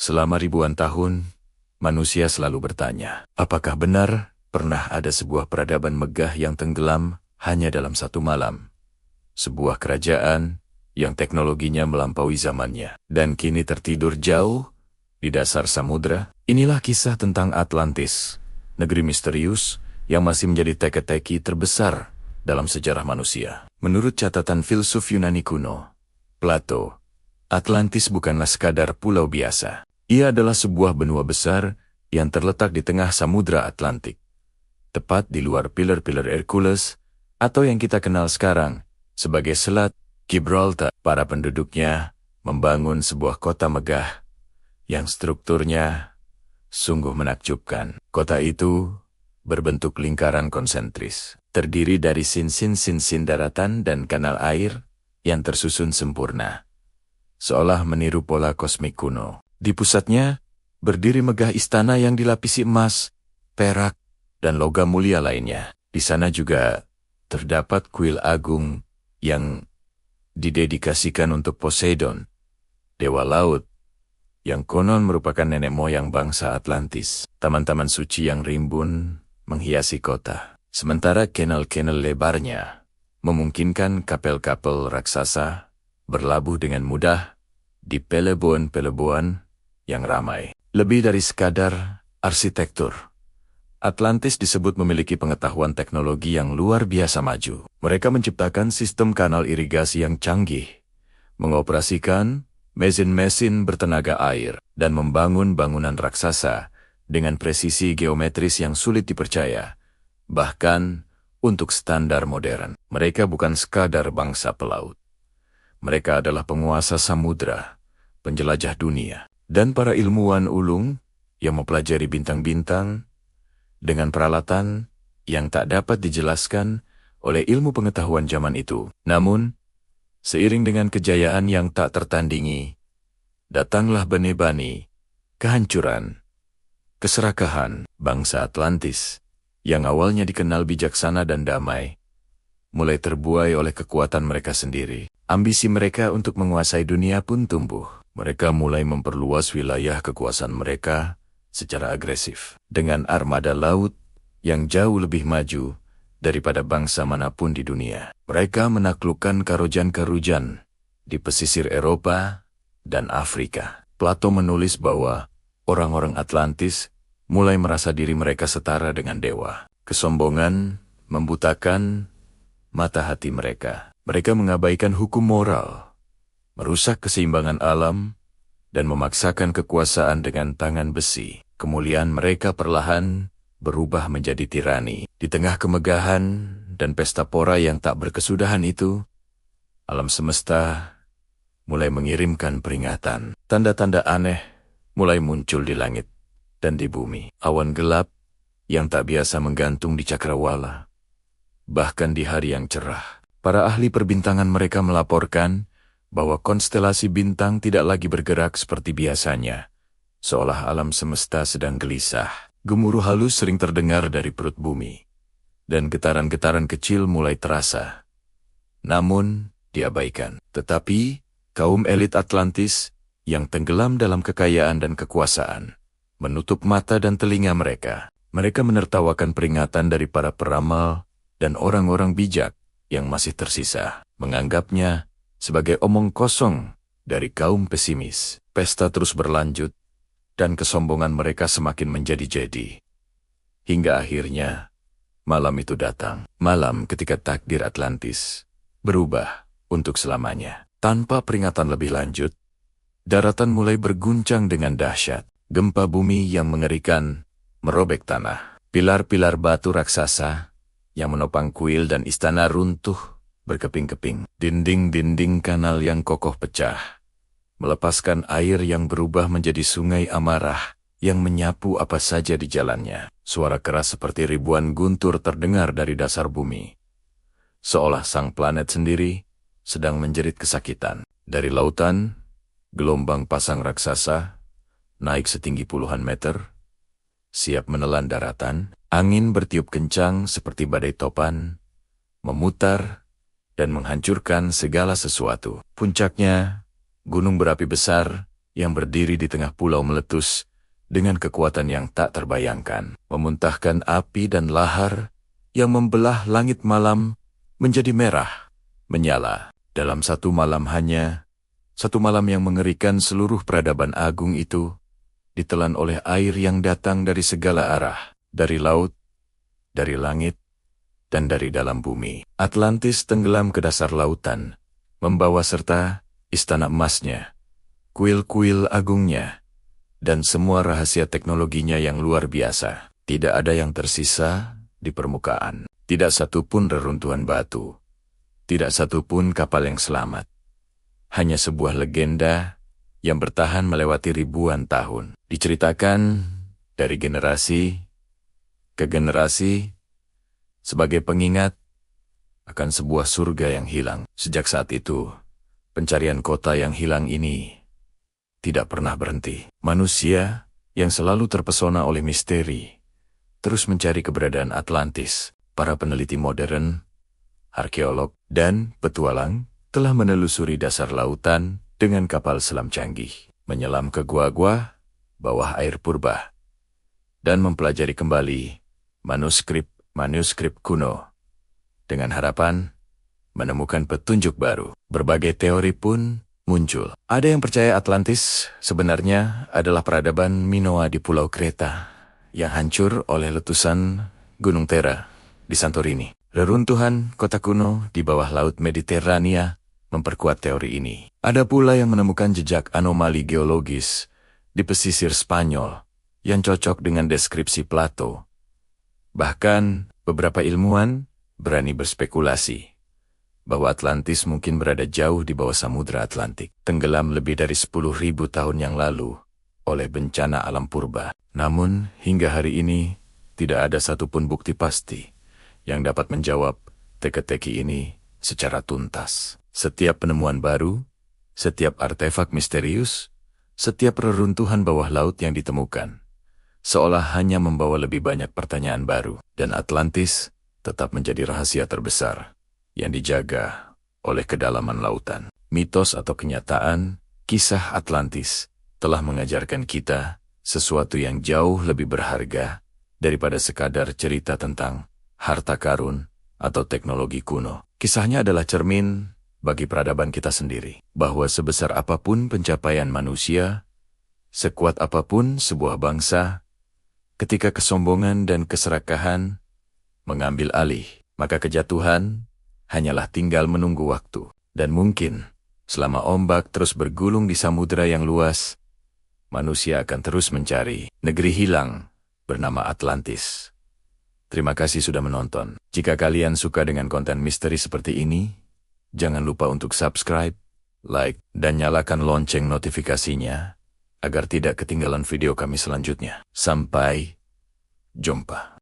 Selama ribuan tahun, manusia selalu bertanya, apakah benar pernah ada sebuah peradaban megah yang tenggelam hanya dalam satu malam? Sebuah kerajaan yang teknologinya melampaui zamannya dan kini tertidur jauh di dasar samudra. Inilah kisah tentang Atlantis, negeri misterius yang masih menjadi teka-teki terbesar dalam sejarah manusia. Menurut catatan filsuf Yunani kuno, Plato, Atlantis bukanlah sekadar pulau biasa. Ia adalah sebuah benua besar yang terletak di tengah Samudra Atlantik, tepat di luar pilar-pilar Hercules atau yang kita kenal sekarang sebagai Selat Gibraltar. Para penduduknya membangun sebuah kota megah yang strukturnya sungguh menakjubkan. Kota itu berbentuk lingkaran konsentris, terdiri dari sinsin daratan dan kanal air yang tersusun sempurna, seolah meniru pola kosmik kuno. Di pusatnya berdiri megah istana yang dilapisi emas, perak, dan logam mulia lainnya. Di sana juga terdapat kuil agung yang didedikasikan untuk Poseidon, dewa laut, yang konon merupakan nenek moyang bangsa Atlantis. Taman-taman suci yang rimbun menghiasi kota, sementara kanal-kanal lebarnya memungkinkan kapel-kapel raksasa berlabuh dengan mudah di pelabuhan-pelabuhan yang ramai. Lebih dari sekadar arsitektur, Atlantis disebut memiliki pengetahuan teknologi yang luar biasa maju. Mereka menciptakan sistem kanal irigasi yang canggih, mengoperasikan mesin-mesin bertenaga air, dan membangun bangunan raksasa dengan presisi geometris yang sulit dipercaya, bahkan untuk standar modern. Mereka bukan sekadar bangsa pelaut. Mereka adalah penguasa samudra, penjelajah dunia, dan para ilmuwan ulung yang mempelajari bintang-bintang dengan peralatan yang tak dapat dijelaskan oleh ilmu pengetahuan zaman itu. Namun, seiring dengan kejayaan yang tak tertandingi, datanglah bani-bani, kehancuran, keserakahan. Bangsa Atlantis, yang awalnya dikenal bijaksana dan damai, mulai terbuai oleh kekuatan mereka sendiri. Ambisi mereka untuk menguasai dunia pun tumbuh. Mereka mulai memperluas wilayah kekuasaan mereka secara agresif, dengan armada laut yang jauh lebih maju daripada bangsa manapun di dunia. Mereka menaklukkan karujan-karujan di pesisir Eropa dan Afrika. Plato menulis bahwa orang-orang Atlantis mulai merasa diri mereka setara dengan dewa. Kesombongan membutakan mata hati mereka. Mereka mengabaikan hukum moral, merusak keseimbangan alam, dan memaksakan kekuasaan dengan tangan besi. Kemuliaan mereka perlahan berubah menjadi tirani. Di tengah kemegahan dan pesta pora yang tak berkesudahan itu, alam semesta mulai mengirimkan peringatan. Tanda-tanda aneh mulai muncul di langit dan di bumi. Awan gelap yang tak biasa menggantung di cakrawala. Bahkan di hari yang cerah, para ahli perbintangan mereka melaporkan bahwa konstelasi bintang tidak lagi bergerak seperti biasanya, seolah alam semesta sedang gelisah. Gemuruh halus sering terdengar dari perut bumi, dan getaran-getaran kecil mulai terasa, namun diabaikan. Tetapi kaum elit Atlantis yang tenggelam dalam kekayaan dan kekuasaan menutup mata dan telinga mereka. Mereka menertawakan peringatan dari para peramal dan orang-orang bijak yang masih tersisa, menganggapnya sebagai omong kosong dari kaum pesimis. Pesta terus berlanjut, dan kesombongan mereka semakin menjadi-jadi. Hingga akhirnya, malam itu datang. Malam ketika takdir Atlantis berubah untuk selamanya. Tanpa peringatan lebih lanjut, daratan mulai berguncang dengan dahsyat. Gempa bumi yang mengerikan merobek tanah. Pilar-pilar batu raksasa yang menopang kuil dan istana runtuh berkeping-keping. Dinding-dinding kanal yang kokoh pecah, melepaskan air yang berubah menjadi sungai amarah yang menyapu apa saja di jalannya. Suara keras seperti ribuan guntur terdengar dari dasar bumi, seolah sang planet sendiri sedang menjerit kesakitan. Dari lautan, gelombang pasang raksasa naik setinggi puluhan meter, siap menelan daratan. Angin bertiup kencang seperti badai topan, memutar dan menghancurkan segala sesuatu. Puncaknya, gunung berapi besar yang berdiri di tengah pulau meletus dengan kekuatan yang tak terbayangkan, memuntahkan api dan lahar yang membelah langit malam menjadi merah, menyala. Dalam satu malam hanya, satu malam yang mengerikan, seluruh peradaban agung itu ditelan oleh air yang datang dari segala arah, dari laut, dari langit, dan dari dalam bumi. Atlantis tenggelam ke dasar lautan, membawa serta istana emasnya, kuil-kuil agungnya, dan semua rahasia teknologinya yang luar biasa. Tidak ada yang tersisa di permukaan. Tidak satu pun reruntuhan batu. Tidak satu pun kapal yang selamat. Hanya sebuah legenda yang bertahan melewati ribuan tahun. Diceritakan dari generasi ke generasi sebagai pengingat akan sebuah surga yang hilang. Sejak saat itu, pencarian kota yang hilang ini tidak pernah berhenti. Manusia yang selalu terpesona oleh misteri terus mencari keberadaan Atlantis. Para peneliti modern, arkeolog, dan petualang telah menelusuri dasar lautan dengan kapal selam canggih, menyelam ke gua-gua bawah air purba, dan mempelajari kembali manuskrip kuno dengan harapan menemukan petunjuk baru. Berbagai teori pun muncul. Ada yang percaya Atlantis sebenarnya adalah peradaban Minoa di Pulau Kreta yang hancur oleh letusan Gunung Terra di Santorini. Reruntuhan kota kuno di bawah laut Mediterania memperkuat teori ini. Ada pula yang menemukan jejak anomali geologis di pesisir Spanyol yang cocok dengan deskripsi Plato. Bahkan beberapa ilmuwan berani berspekulasi bahwa Atlantis mungkin berada jauh di bawah Samudra Atlantik, tenggelam lebih dari 10.000 tahun yang lalu oleh bencana alam purba. Namun hingga hari ini tidak ada satupun bukti pasti yang dapat menjawab teka-teki ini secara tuntas. Setiap penemuan baru, setiap artefak misterius, setiap reruntuhan bawah laut yang ditemukan, seolah hanya membawa lebih banyak pertanyaan baru. Dan Atlantis tetap menjadi rahasia terbesar yang dijaga oleh kedalaman lautan. Mitos atau kenyataan, kisah Atlantis telah mengajarkan kita sesuatu yang jauh lebih berharga daripada sekadar cerita tentang harta karun atau teknologi kuno. Kisahnya adalah cermin bagi peradaban kita sendiri, bahwa sebesar apapun pencapaian manusia, sekuat apapun sebuah bangsa, ketika kesombongan dan keserakahan mengambil alih, maka kejatuhan hanyalah tinggal menunggu waktu. Dan mungkin, selama ombak terus bergulung di samudera yang luas, manusia akan terus mencari negeri hilang bernama Atlantis. Terima kasih sudah menonton. Jika kalian suka dengan konten misteri seperti ini, jangan lupa untuk subscribe, like, dan nyalakan lonceng notifikasinya agar tidak ketinggalan video kami selanjutnya. Sampai jumpa.